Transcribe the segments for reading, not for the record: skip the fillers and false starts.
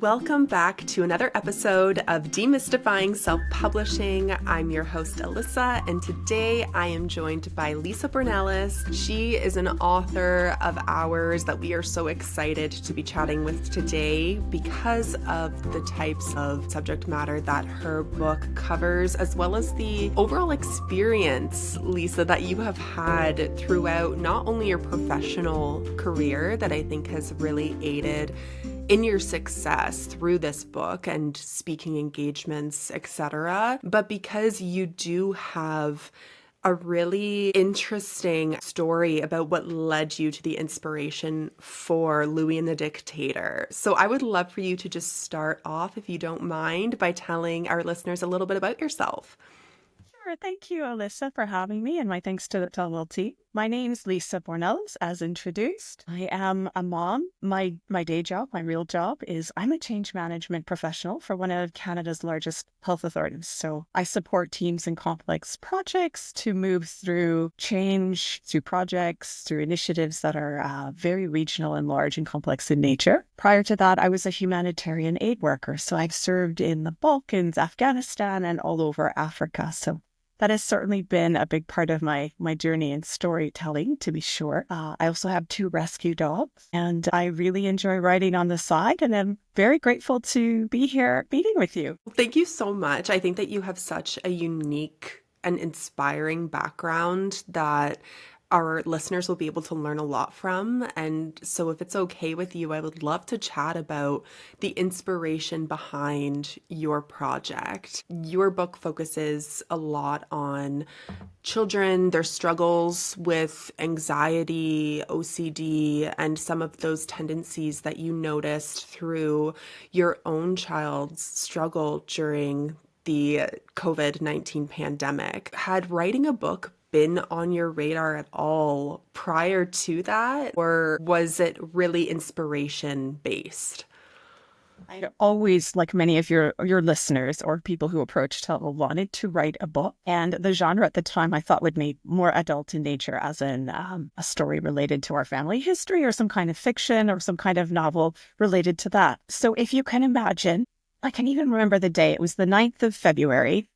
Welcome back to another episode of Demystifying Self-Publishing. I'm your host, Alyssa, and today I am joined by Lisa Bournelis. She is an author of ours that we are so excited to be chatting with today because of the types of subject matter that her book covers, as well as the overall experience, Lisa, that you have had throughout not only your professional career that I think has really aided in your success through this book and speaking engagements, etc., but because you do have a really interesting story about what led you to the inspiration for Louie and the Dictator. So I would love for you to just start off, if you don't mind, by telling our listeners a little bit about yourself. Sure. Thank you, Alyssa, for having me, and my thanks to the Tellwell team. My name's Lisa Bournelis, as introduced. I am a mom. My day job, my real job, is I'm a change management professional for one of Canada's largest health authorities. So I support teams in complex projects to move through change, through projects, through initiatives that are very regional and large and complex in nature. Prior to that, I was a humanitarian aid worker. So I've served in the Balkans, Afghanistan, and all over Africa. So that has certainly been a big part of my journey in storytelling, to be sure. I also have 2 rescue dogs, and I really enjoy writing on the side, and I'm very grateful to be here meeting with you. Thank you so much. I think that you have such a unique and inspiring background that our listeners will be able to learn a lot from. And so if it's okay with you, I would love to chat about the inspiration behind your project. Your book focuses a lot on children, their struggles with anxiety, OCD, and some of those tendencies that you noticed through your own child's struggle during the COVID-19 pandemic. Had writing a book been on your radar at all prior to that, or was it really inspiration based? I always, like many of your listeners or people who approach Tellwell, wanted to write a book. And the genre at the time I thought would be more adult in nature, as in a story related to our family history or some kind of fiction or some kind of novel related to that. So if you can imagine, I can even remember the day. It was the 9th of February.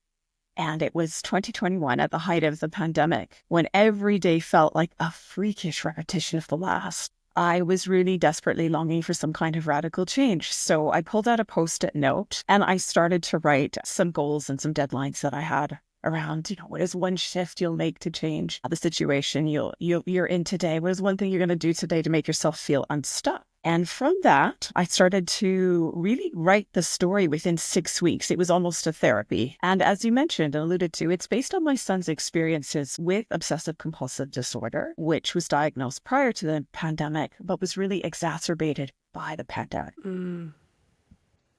And it was 2021 at the height of the pandemic, when every day felt like a freakish repetition of the last. I was really desperately longing for some kind of radical change. So I pulled out a Post-it note and I started to write some goals and some deadlines that I had around, what is one shift you'll make to change the situation you're in today? What is one thing you're going to do today to make yourself feel unstuck? And from that, I started to really write the story within 6 weeks. It was almost a therapy. And as you mentioned and alluded to, it's based on my son's experiences with obsessive compulsive disorder, which was diagnosed prior to the pandemic, but was really exacerbated by the pandemic.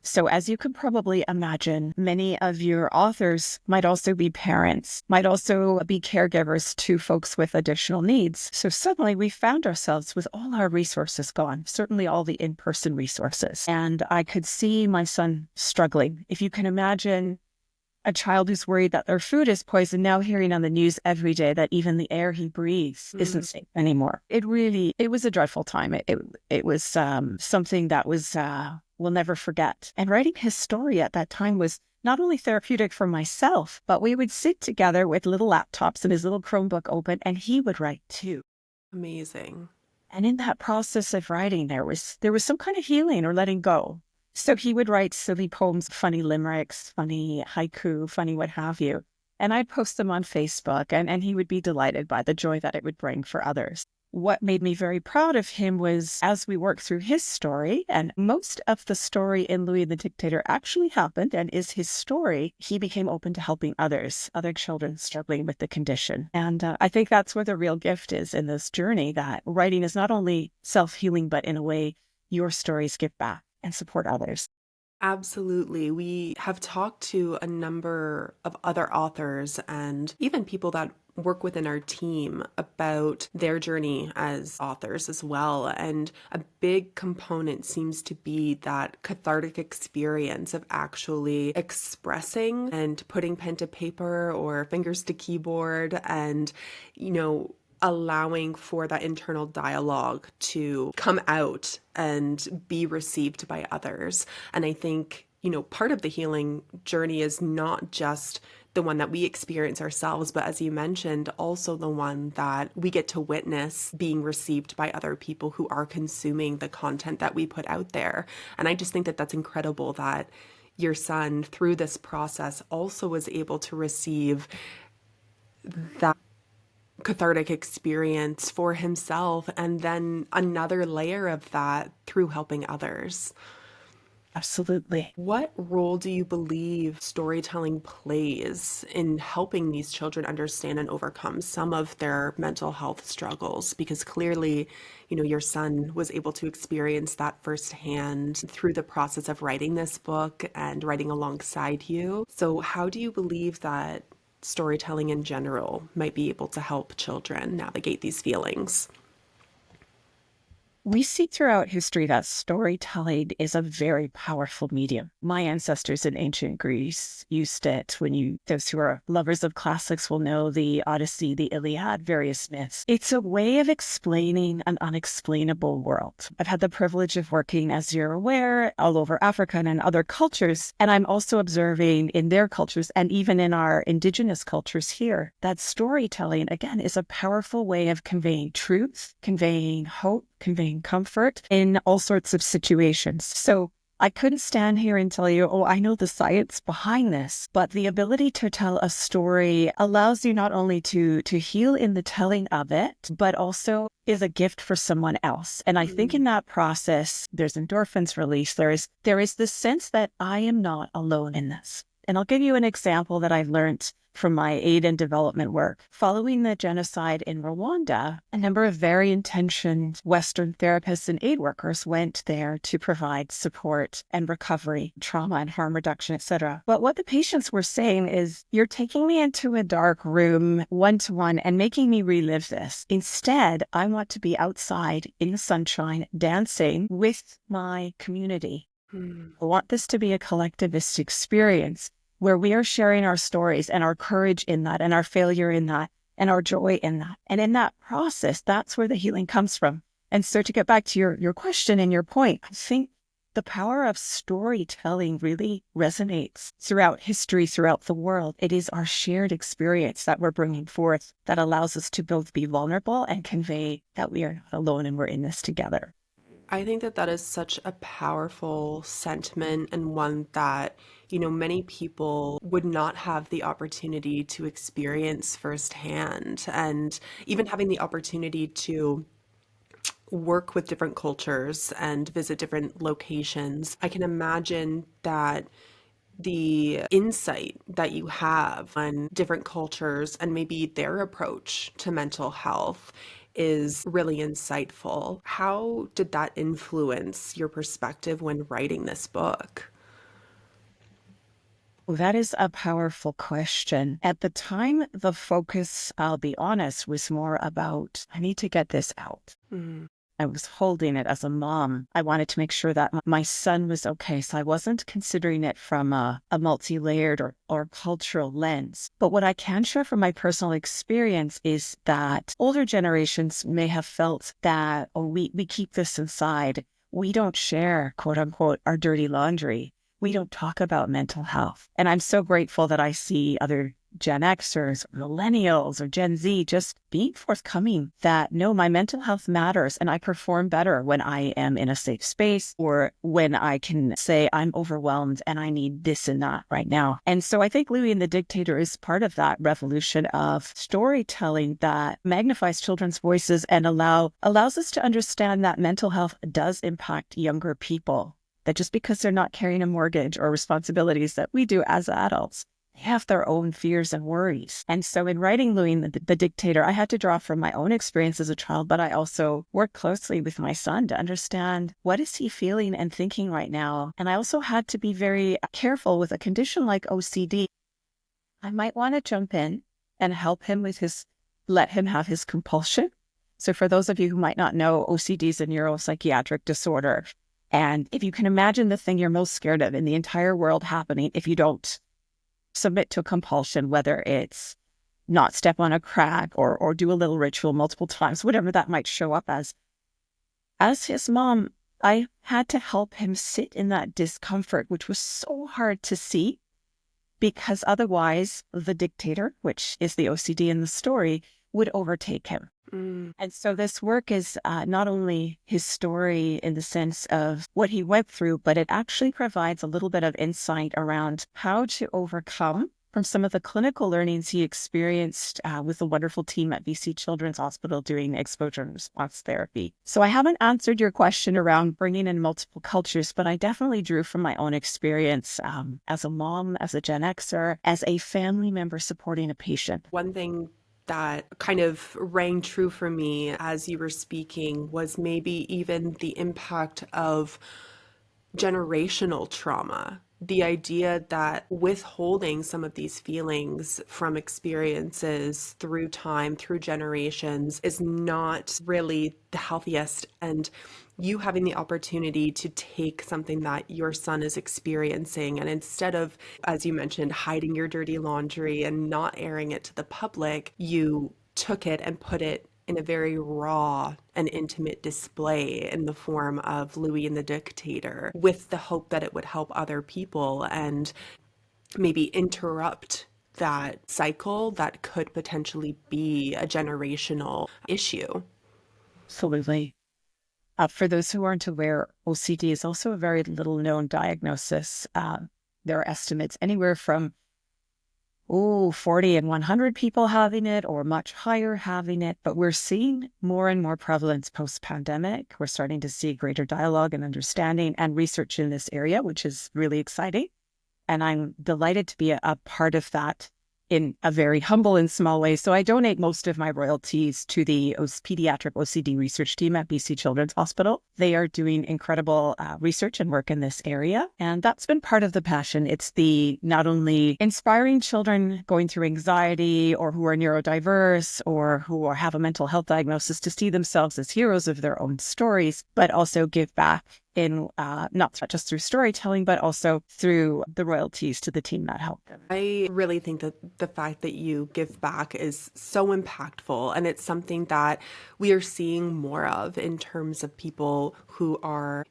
So as you can probably imagine, many of your authors might also be parents, might also be caregivers to folks with additional needs. So suddenly we found ourselves with all our resources gone, certainly all the in-person resources. And I could see my son struggling. If you can imagine a child who's worried that their food is poisoned, now hearing on the news every day that even the air he breathes isn't safe anymore. It was a dreadful time. It was something that was... we'll never forget. And writing his story at that time was not only therapeutic for myself, but we would sit together with little laptops and his little Chromebook open, and he would write too. Amazing. And in that process of writing, there was some kind of healing or letting go. So he would write silly poems, funny limericks, funny haiku, funny what have you. And I'd post them on Facebook, and he would be delighted by the joy that it would bring for others. What made me very proud of him was, as we worked through his story, and most of the story in Louie the Dictator actually happened and is his story, he became open to helping others, other children struggling with the condition. And I think that's where the real gift is in this journey, that writing is not only self-healing, but in a way, your stories give back and support others. Absolutely. We have talked to a number of other authors and even people that work within our team about their journey as authors as well. And a big component seems to be that cathartic experience of actually expressing and putting pen to paper or fingers to keyboard and, allowing for that internal dialogue to come out and be received by others. And I think, part of the healing journey is not just the one that we experience ourselves, but as you mentioned, also the one that we get to witness being received by other people who are consuming the content that we put out there. And I just think that that's incredible that your son, through this process, also was able to receive that cathartic experience for himself, and then another layer of that through helping others. Absolutely. What role do you believe storytelling plays in helping these children understand and overcome some of their mental health struggles? Because clearly, your son was able to experience that firsthand through the process of writing this book and writing alongside you. So how do you believe that storytelling in general might be able to help children navigate these feelings? We see throughout history that storytelling is a very powerful medium. My ancestors in ancient Greece used it. Those who are lovers of classics will know the Odyssey, the Iliad, various myths. It's a way of explaining an unexplainable world. I've had the privilege of working, as you're aware, all over Africa and in other cultures. And I'm also observing in their cultures and even in our indigenous cultures here, that storytelling, again, is a powerful way of conveying truth, conveying hope, conveying comfort in all sorts of situations. So I couldn't stand here and tell you, I know the science behind this, but the ability to tell a story allows you not only to heal in the telling of it, but also is a gift for someone else. And I think in that process, there's endorphins released. There is this sense that I am not alone in this. And I'll give you an example that I learned from my aid and development work. Following the genocide in Rwanda, a number of very intentioned Western therapists and aid workers went there to provide support and recovery, trauma and harm reduction, etc. But what the patients were saying is, you're taking me into a dark room one-to-one and making me relive this. Instead, I want to be outside in the sunshine, dancing with my community. I want this to be a collectivist experience where we are sharing our stories and our courage in that and our failure in that and our joy in that. And in that process, that's where the healing comes from. And so to get back to your question and your point, I think the power of storytelling really resonates throughout history, throughout the world. It is our shared experience that we're bringing forth that allows us to both be vulnerable and convey that we are not alone and we're in this together. I think that that is such a powerful sentiment, and one that, many people would not have the opportunity to experience firsthand. And even having the opportunity to work with different cultures and visit different locations, I can imagine that the insight that you have on different cultures and maybe their approach to mental health is really insightful. How did that influence your perspective when writing this book? Well, that is a powerful question. At the time, the focus, I'll be honest, was more about, I need to get this out. Mm. I was holding it as a mom. I wanted to make sure that my son was okay. So I wasn't considering it from a multi-layered or cultural lens. But what I can share from my personal experience is that older generations may have felt that, we keep this inside. We don't share, quote unquote, our dirty laundry. We don't talk about mental health. And I'm so grateful that I see other Gen Xers or millennials or Gen Z just being forthcoming that, no, my mental health matters and I perform better when I am in a safe space or when I can say I'm overwhelmed and I need this and that right now. And so I think Louie and the Dictator is part of that revolution of storytelling that magnifies children's voices and allows us to understand that mental health does impact younger people. That just because they're not carrying a mortgage or responsibilities that we do as adults, they have their own fears and worries. And so in writing Louie and the Dictator, I had to draw from my own experience as a child, but I also worked closely with my son to understand what is he feeling and thinking right now. And I also had to be very careful with a condition like OCD. I might want to jump in and help him with let him have his compulsion. So for those of you who might not know, OCD is a neuropsychiatric disorder. And if you can imagine the thing you're most scared of in the entire world happening if you don't submit to a compulsion, whether it's not step on a crack or do a little ritual multiple times, whatever that might show up as. As his mom, I had to help him sit in that discomfort, which was so hard to see because otherwise the dictator, which is the OCD in the story, would overtake him. And so this work is not only his story in the sense of what he went through, but it actually provides a little bit of insight around how to overcome from some of the clinical learnings he experienced with the wonderful team at BC Children's Hospital doing exposure and response therapy. So I haven't answered your question around bringing in multiple cultures, but I definitely drew from my own experience as a mom, as a Gen Xer, as a family member supporting a patient. One thing that kind of rang true for me as you were speaking was maybe even the impact of generational trauma. The idea that withholding some of these feelings from experiences through time, through generations, is not really the healthiest. And you having the opportunity to take something that your son is experiencing, and instead of, as you mentioned, hiding your dirty laundry and not airing it to the public, you took it and put it in a very raw and intimate display in the form of Louie and the Dictator, with the hope that it would help other people and maybe interrupt that cycle that could potentially be a generational issue. Absolutely. For those who aren't aware, OCD is also a very little known diagnosis. There are estimates anywhere from 40 and 100 people having it or much higher having it, but we're seeing more and more prevalence post-pandemic. We're starting to see greater dialogue and understanding and research in this area, which is really exciting. And I'm delighted to be a part of that in a very humble and small way. So I donate most of my royalties to the Pediatric OCD research team at BC Children's Hospital. They are doing incredible research and work in this area. And that's been part of the passion. It's the not only inspiring children going through anxiety or who are neurodiverse or who have a mental health diagnosis to see themselves as heroes of their own stories, but also give back in not just through storytelling, but also through the royalties to the team that helped them. I really think that the fact that you give back is so impactful, and it's something that we are seeing more of in terms of people who are,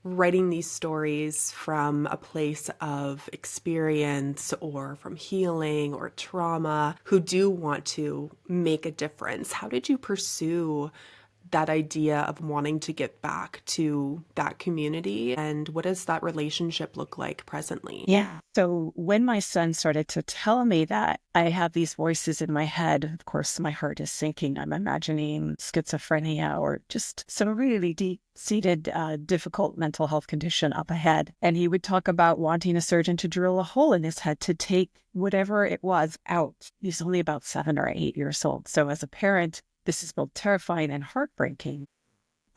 writing these stories from a place of experience or from healing or trauma, who do want to make a difference. How did you pursue that idea of wanting to get back to that community, and what does that relationship look like presently? Yeah. So when my son started to tell me that, I have these voices in my head. Of course, my heart is sinking. I'm imagining schizophrenia or just some really deep-seated, difficult mental health condition up ahead. And he would talk about wanting a surgeon to drill a hole in his head to take whatever it was out. He's only about 7 or 8 years old. So as a parent, this is both terrifying and heartbreaking.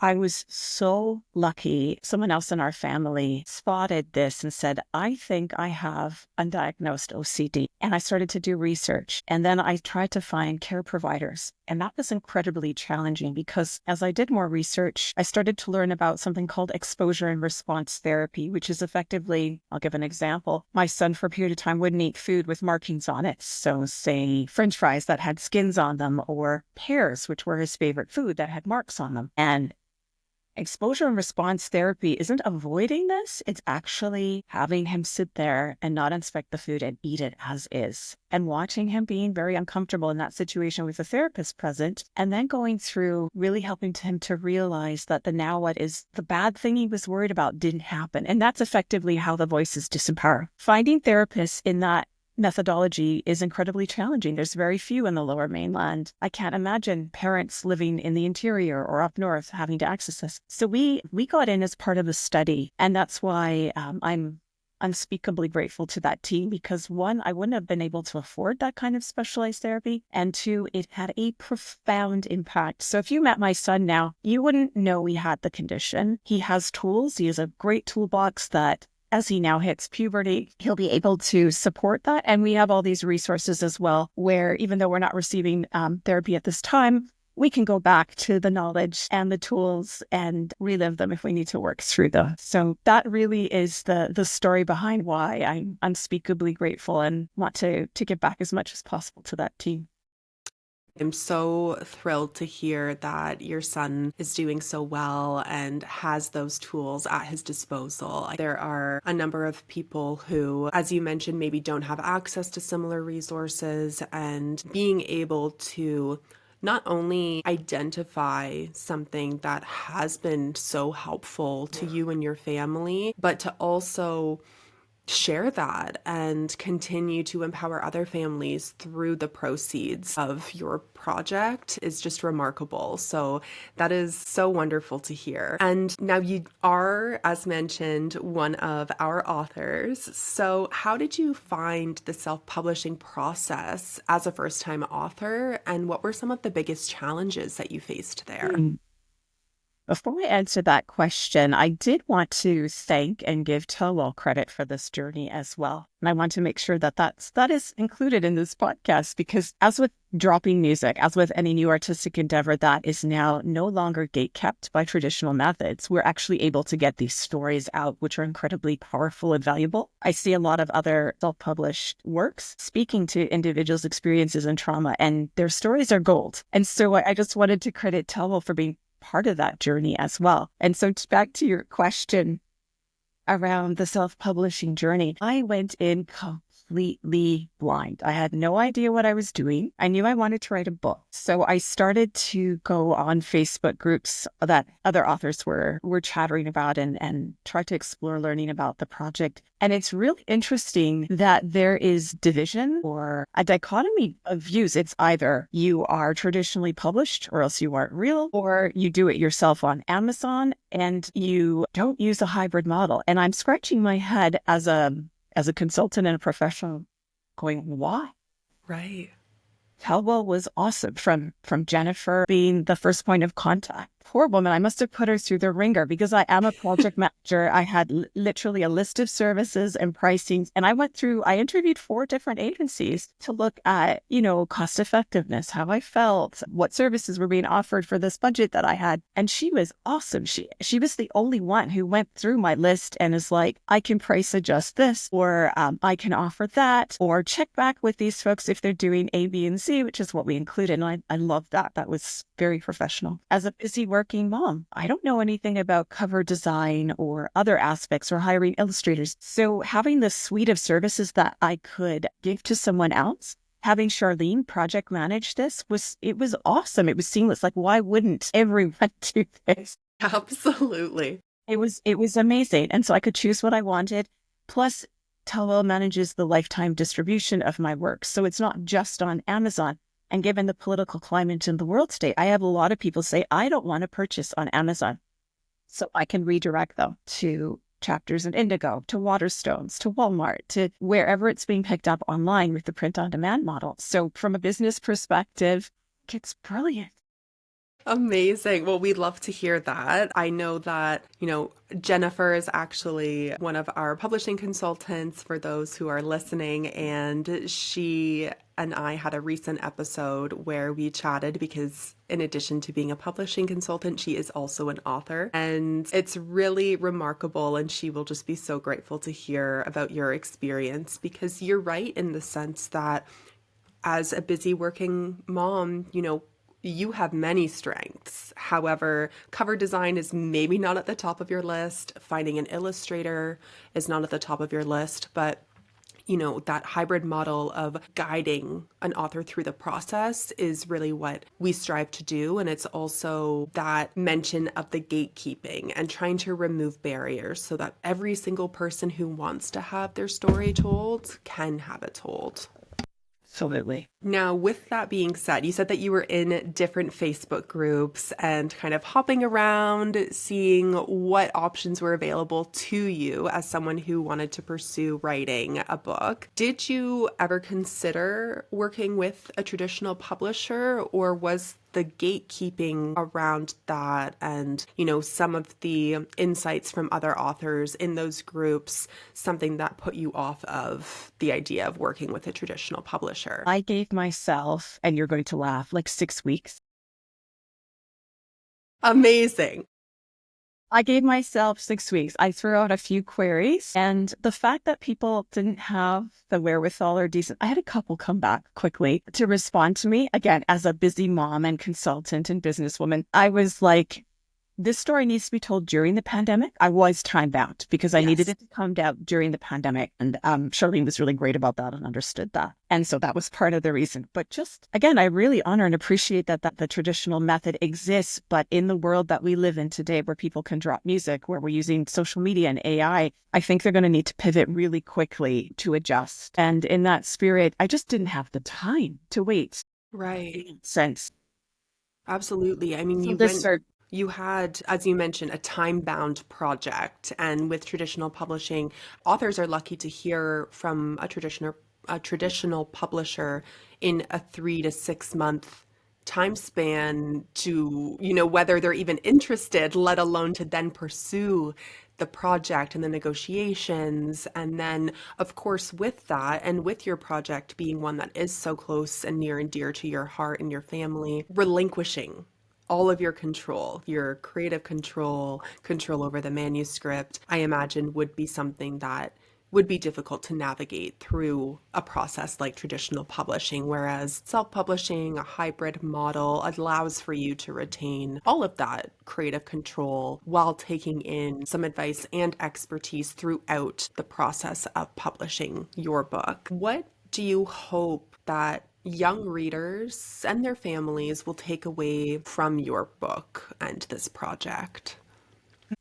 I was so lucky. Someone else in our family spotted this and said, I think I have undiagnosed OCD. And I started to do research. And then I tried to find care providers. And that was incredibly challenging because as I did more research, I started to learn about something called exposure and response therapy, which is effectively, I'll give an example. My son for a period of time wouldn't eat food with markings on it. So say French fries that had skins on them, or pears, which were his favorite food, that had marks on them. And exposure and response therapy isn't avoiding this. It's actually having him sit there and not inspect the food and eat it as is. And watching him being very uncomfortable in that situation with a therapist present, and then going through really helping him to realize that the now what is the bad thing he was worried about didn't happen. And that's effectively how the voices disempower. Finding therapists in that methodology is incredibly challenging. There's very few in the Lower Mainland. I can't imagine parents living in the interior or up north having to access this. So we got in as part of a study, and that's why I'm unspeakably grateful to that team, because one, I wouldn't have been able to afford that kind of specialized therapy, and two, it had a profound impact. So if you met my son now, you wouldn't know he had the condition. He has tools. He has a great toolbox that as he now hits puberty, he'll be able to support that. And we have all these resources as well, where even though we're not receiving therapy at this time, we can go back to the knowledge and the tools and relive them if we need to work through them. So that really is the story behind why I'm unspeakably grateful and want to give back as much as possible to that team. I'm so thrilled to hear that your son is doing so well and has those tools at his disposal. There are a number of people who, as you mentioned, maybe don't have access to similar resources, and being able to not only identify something that has been so helpful to you and your family, but to also share that and continue to empower other families through the proceeds of your project is just remarkable. So that is so wonderful to hear. And now you are, as mentioned, one of our authors. So how did you find the self-publishing process as a first-time author, and what were some of the biggest challenges that you faced there? Before I answer that question, I did want to thank and give Tellwell credit for this journey as well. And I want to make sure that that is included in this podcast, because as with dropping music, as with any new artistic endeavor that is now no longer gatekept by traditional methods, we're actually able to get these stories out, which are incredibly powerful and valuable. I see a lot of other self-published works speaking to individuals' experiences and trauma, and their stories are gold. And so I just wanted to credit Tellwell for being part of that journey as well. And so back to your question around the self-publishing journey, I went in completely blind. I had no idea what I was doing. I knew I wanted to write a book. So I started to go on Facebook groups that other authors were chattering about and try to explore learning about the project. And it's really interesting that there is division or a dichotomy of views. It's either you are traditionally published or else you aren't real, or you do it yourself on Amazon and you don't use a hybrid model. And I'm scratching my head as a consultant and a professional going, why? Right. Tellwell was awesome, from Jennifer being the first point of contact. Poor woman, I must have put her through the ringer because I am a project manager. I had literally a list of services and pricings, and I interviewed 4 different agencies to look at, cost effectiveness, how I felt, what services were being offered for this budget that I had. And she was awesome. She was the only one who went through my list and is like, I can price adjust this, or I can offer that, or check back with these folks if they're doing A, B, and C, which is what we included. And I love that. That was very professional. As a busy working mom, I don't know anything about cover design or other aspects or hiring illustrators. So having the suite of services that I could give to someone else, having Charlene project manage this was awesome. It was seamless. Like, why wouldn't everyone do this? Absolutely. It was amazing. And so I could choose what I wanted. Plus, Tellwell manages the lifetime distribution of my work. So it's not just on Amazon. And given the political climate in the world today, I have a lot of people say, I don't want to purchase on Amazon. So I can redirect them to Chapters and Indigo, to Waterstones, to Walmart, to wherever it's being picked up online with the print-on-demand model. So from a business perspective, it's brilliant. Amazing. Well, we'd love to hear that. I know that, Jennifer is actually one of our publishing consultants for those who are listening, and she and I had a recent episode where we chatted because in addition to being a publishing consultant, she is also an author, and it's really remarkable, and she will just be so grateful to hear about your experience, because you're right in the sense that as a busy working mom, you have many strengths. However, cover design is maybe not at the top of your list. Finding an illustrator is not at the top of your list, but that hybrid model of guiding an author through the process is really what we strive to do. And it's also that mention of the gatekeeping and trying to remove barriers so that every single person who wants to have their story told can have it told. Absolutely. Now, with that being said, you said that you were in different Facebook groups and kind of hopping around, seeing what options were available to you as someone who wanted to pursue writing a book. Did you ever consider working with a traditional publisher, or was the gatekeeping around that and, some of the insights from other authors in those groups something that put you off of the idea of working with a traditional publisher? I gave myself, and you're going to laugh, like 6 weeks. Amazing. I gave myself 6 weeks. I threw out a few queries, and the fact that people didn't have the wherewithal or decent, I had a couple come back quickly to respond to me. Again, as a busy mom and consultant and businesswoman, I was like, this story needs to be told during the pandemic. I was time bound because I needed Yes. it to come out during the pandemic. And Charlene was really great about that and understood that. And so that was part of the reason. But just, again, I really honor and appreciate that the traditional method exists. But in the world that we live in today, where people can drop music, where we're using social media and I think they're going to need to pivot really quickly to adjust. And in that spirit, I just didn't have the time to wait Right. since. Absolutely. I mean, So this you had, as you mentioned, a time-bound project, and with traditional publishing, authors are lucky to hear from a traditional publisher in a 3 to 6 month time span to, whether they're even interested, let alone to then pursue the project and the negotiations. And then, of course, with that and with your project being one that is so close and near and dear to your heart and your family, relinquishing all of your control, your creative control, control over the manuscript, I imagine would be something that would be difficult to navigate through a process like traditional publishing, whereas self-publishing, a hybrid model, allows for you to retain all of that creative control while taking in some advice and expertise throughout the process of publishing your book. What do you hope that young readers and their families will take away from your book and this project?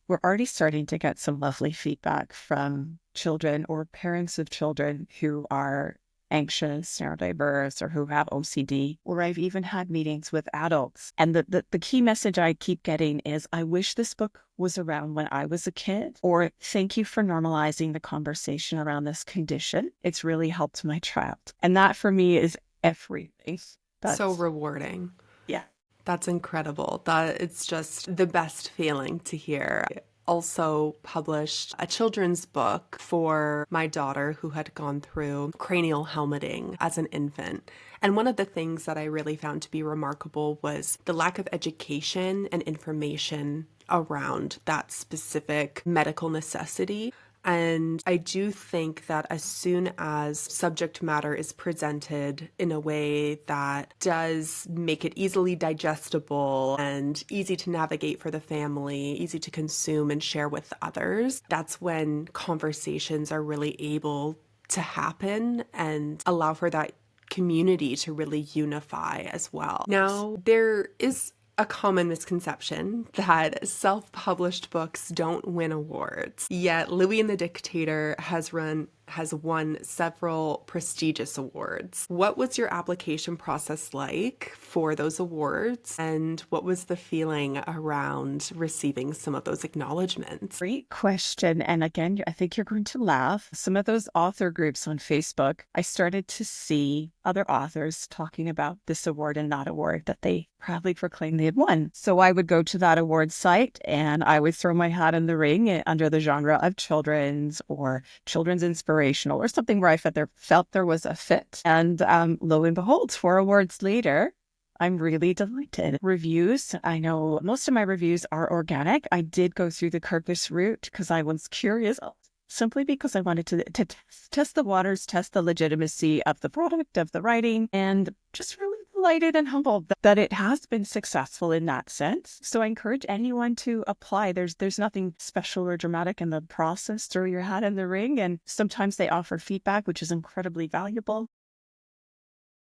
we're already starting to get some lovely feedback from children or parents of children who are anxious, neurodiverse, or who have OCD, or I've even had meetings with adults. And the key message I keep getting is, I wish this book was around when I was a kid, or thank you for normalizing the conversation around this condition. It's really helped my child. And that for me is everything. So That's, rewarding. yeah. That's incredible. That it's just the best feeling to hear. I also published a children's book for my daughter who had gone through cranial helmeting as an infant. And one of the things that I really found to be remarkable was the lack of education and information around that specific medical necessity. And I do think that as soon as subject matter is presented in a way that does make it easily digestible and easy to navigate for the family, easy to consume and share with others, that's when conversations are really able to happen and allow for that community to really unify as well. Now, there is a common misconception that self-published books don't win awards. Yet Louie and the Dictator has won several prestigious awards. What was your application process like for those awards, and what was the feeling around receiving some of those acknowledgments? Great question. And again, I think you're going to laugh. Some of those author groups on Facebook, I started to see other authors talking about this award and that award that they proudly proclaimed they had won. So I would go to that award site and I would throw my hat in the ring under the genre of children's or children's inspirational or something where I felt there was a fit. And lo and behold, 4 awards later, I'm really delighted. Reviews. I know most of my reviews are organic. I did go through the Kirkus route because I was curious, simply because I wanted to test the waters, test the legitimacy of the product, of the writing, and just really delighted and humbled that it has been successful in that sense. So I encourage anyone to apply. There's nothing special or dramatic in the process. Throw your hat in the ring, and sometimes they offer feedback, which is incredibly valuable.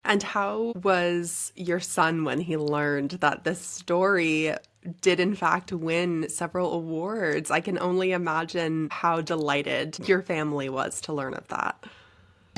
And how was your son when he learned that this story did in fact win several awards? I can only imagine how delighted your family was to learn of that.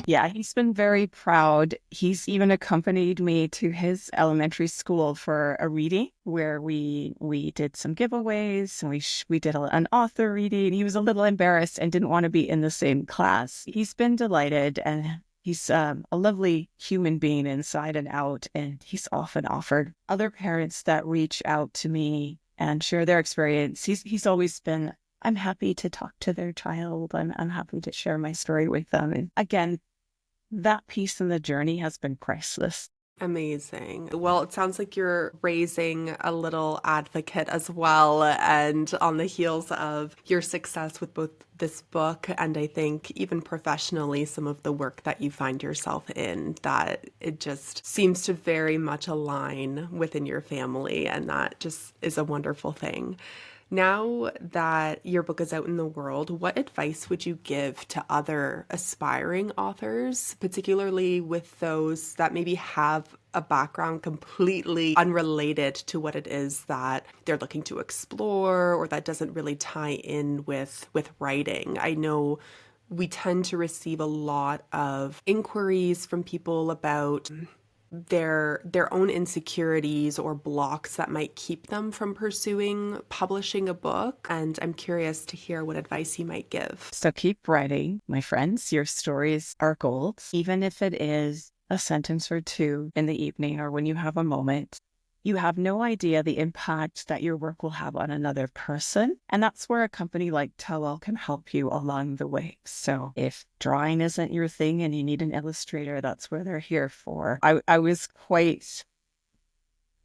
Yeah, he's been very proud. He's even accompanied me to his elementary school for a reading where we did some giveaways and we did an author reading. He was a little embarrassed and didn't want to be in the same class. He's been delighted, and he's a lovely human being inside and out. And he's often offered other parents that reach out to me and share their experience. He's always been, I'm happy to talk to their child. I'm happy to share my story with them. And again, that piece in the journey has been priceless. Amazing. Well, it sounds like you're raising a little advocate as well, and on the heels of your success with both this book and I think even professionally, some of the work that you find yourself in, that it just seems to very much align within your family, and that just is a wonderful thing. Now that your book is out in the world, what advice would you give to other aspiring authors, particularly with those that maybe have a background completely unrelated to what it is that they're looking to explore, or that doesn't really tie in with writing? I know we tend to receive a lot of inquiries from people about their own insecurities or blocks that might keep them from pursuing publishing a book, and I'm curious to hear what advice you might give. So keep writing, my friends. Your stories are gold, even if it is a sentence or two in the evening or when you have a moment. You have no idea the impact that your work will have on another person. And that's where a company like Tellwell can help you along the way. So if drawing isn't your thing and you need an illustrator, that's where they're here for. I was quite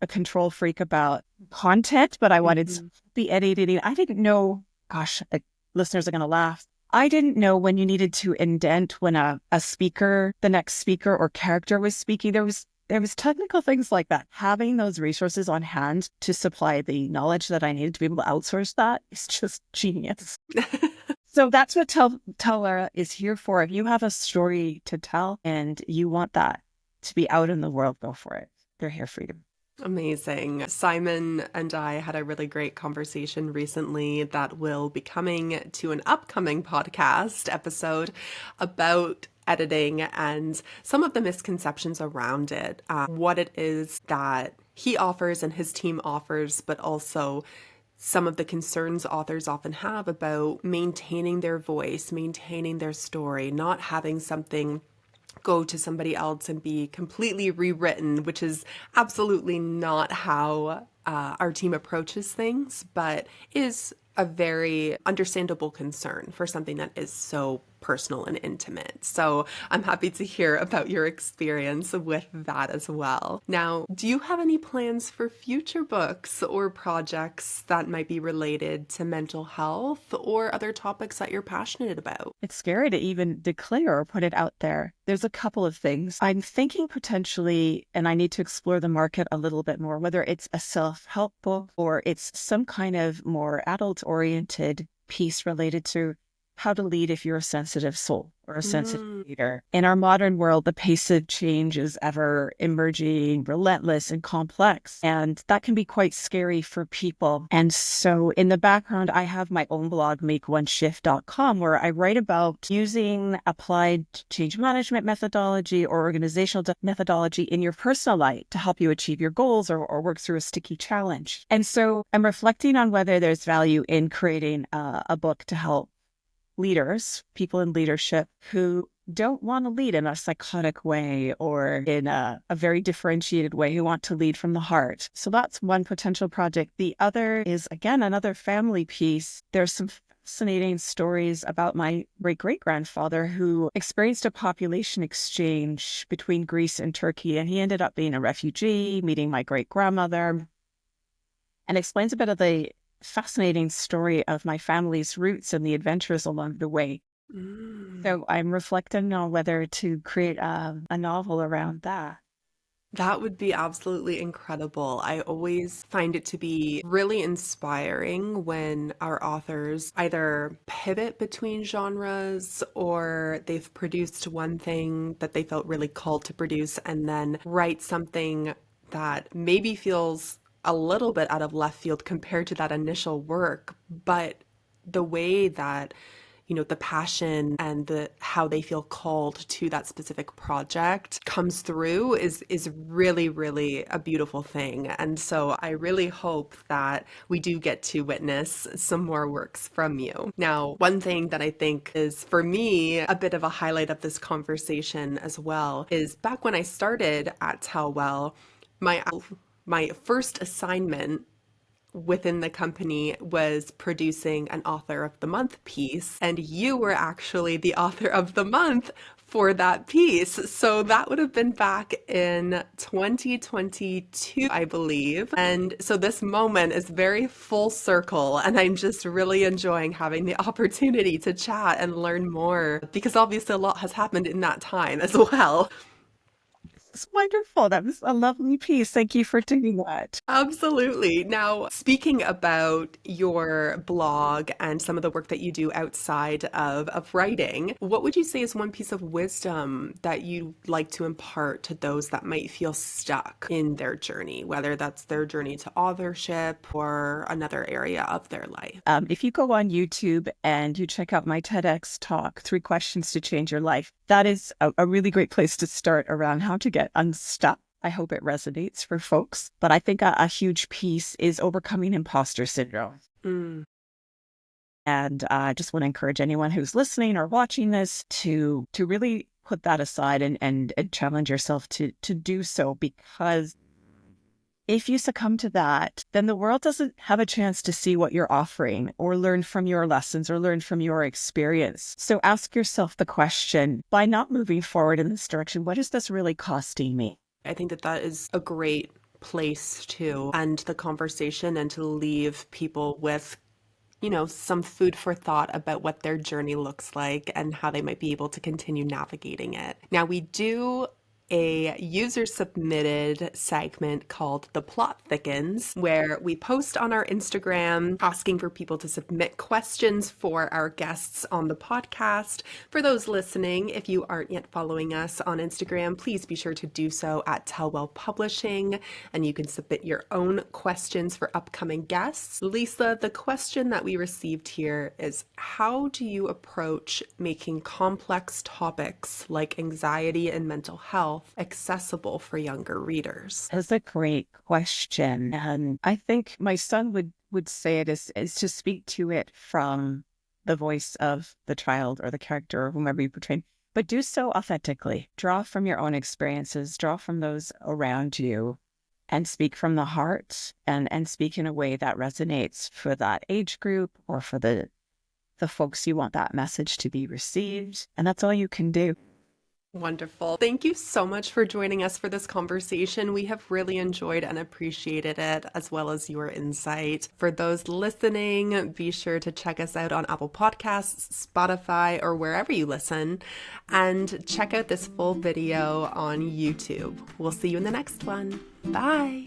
a control freak about content, but I wanted to be editing. I didn't know, gosh, listeners are going to laugh. I didn't know when you needed to indent when a speaker, the next speaker or character was speaking. There was technical things like that. Having those resources on hand to supply the knowledge that I needed to be able to outsource that is just genius. So that's what Tellwell is here for. If you have a story to tell and you want that to be out in the world, go for it. They're here for you. Amazing. Simon and I had a really great conversation recently that will be coming to an upcoming podcast episode about editing and some of the misconceptions around it, what it is that he offers and his team offers, but also some of the concerns authors often have about maintaining their voice, maintaining their story, not having something go to somebody else and be completely rewritten, which is absolutely not how our team approaches things, but is a very understandable concern for something that is so personal and intimate. So I'm happy to hear about your experience with that as well. Now, do you have any plans for future books or projects that might be related to mental health or other topics that you're passionate about? It's scary to even declare or put it out there. There's a couple of things. I'm thinking potentially, and I need to explore the market a little bit more, whether it's a self-help book or it's some kind of more adult-oriented piece related to how to lead if you're a sensitive soul or a sensitive leader. In our modern world, the pace of change is ever emerging, relentless and complex, and that can be quite scary for people. And so in the background, I have my own blog, makeoneshift.com, where I write about using applied change management methodology or organizational methodology in your personal life to help you achieve your goals or work through a sticky challenge. And so I'm reflecting on whether there's value in creating a book to help leaders, people in leadership who don't want to lead in a psychotic way or in a very differentiated way, who want to lead from the heart. So that's one potential project. The other is, again, another family piece. There's some fascinating stories about my great-great-grandfather who experienced a population exchange between Greece and Turkey, and he ended up being a refugee, meeting my great-grandmother, and explains a bit of the fascinating story of my family's roots and the adventures along the way. So I'm reflecting on whether to create a novel around that. That would be absolutely incredible. I always find it to be really inspiring when our authors either pivot between genres or they've produced one thing that they felt really called to produce and then write something that maybe feels a little bit out of left field compared to that initial work, but the way that the passion and how they feel called to that specific project comes through is really, really a beautiful thing. And so I really hope that we do get to witness some more works from you. Now, one thing that I think is for me a bit of a highlight of this conversation as well is back when I started at Tellwell, my first assignment within the company was producing an author of the month piece, and you were actually the author of the month for that piece. So that would have been back in 2022, I believe. And so this moment is very full circle, and I'm just really enjoying having the opportunity to chat and learn more because obviously a lot has happened in that time as well. It's wonderful. That was a lovely piece. Thank you for doing that. Absolutely. Now, speaking about your blog and some of the work that you do outside of writing, what would you say is one piece of wisdom that you like to impart to those that might feel stuck in their journey, whether that's their journey to authorship or another area of their life? If you go on YouTube and you check out my TEDx talk, 3 Questions to Change Your Life, that is a really great place to start around how to get unstuck. I hope it resonates for folks. But I think a huge piece is overcoming imposter syndrome. Mm. And I just want to encourage anyone who's listening or watching this to really put that aside and challenge yourself to do so, because if you succumb to that, then the world doesn't have a chance to see what you're offering or learn from your lessons or learn from your experience. So ask yourself the question, by not moving forward in this direction, what is this really costing me? I think that that is a great place to end the conversation and to leave people with, some food for thought about what their journey looks like and how they might be able to continue navigating it. Now, we do a user submitted segment called The Plot Thickens, where we post on our Instagram asking for people to submit questions for our guests on the podcast. For those listening, if you aren't yet following us on Instagram, please be sure to do so at Tellwell Publishing, and you can submit your own questions for upcoming guests. Lisa, the question that we received here is, how do you approach making complex topics like anxiety and mental health accessible for younger readers? That's a great question. And I think my son would say it is to speak to it from the voice of the child or the character or whomever you portray, but do so authentically. Draw from your own experiences, draw from those around you, and speak from the heart and speak in a way that resonates for that age group or for the folks you want that message to be received. And that's all you can do. Wonderful. Thank you so much for joining us for this conversation. We have really enjoyed and appreciated it, as well as your insight. For those listening, be sure to check us out on Apple Podcasts, Spotify, or wherever you listen, and check out this full video on YouTube. We'll see you in the next one. Bye.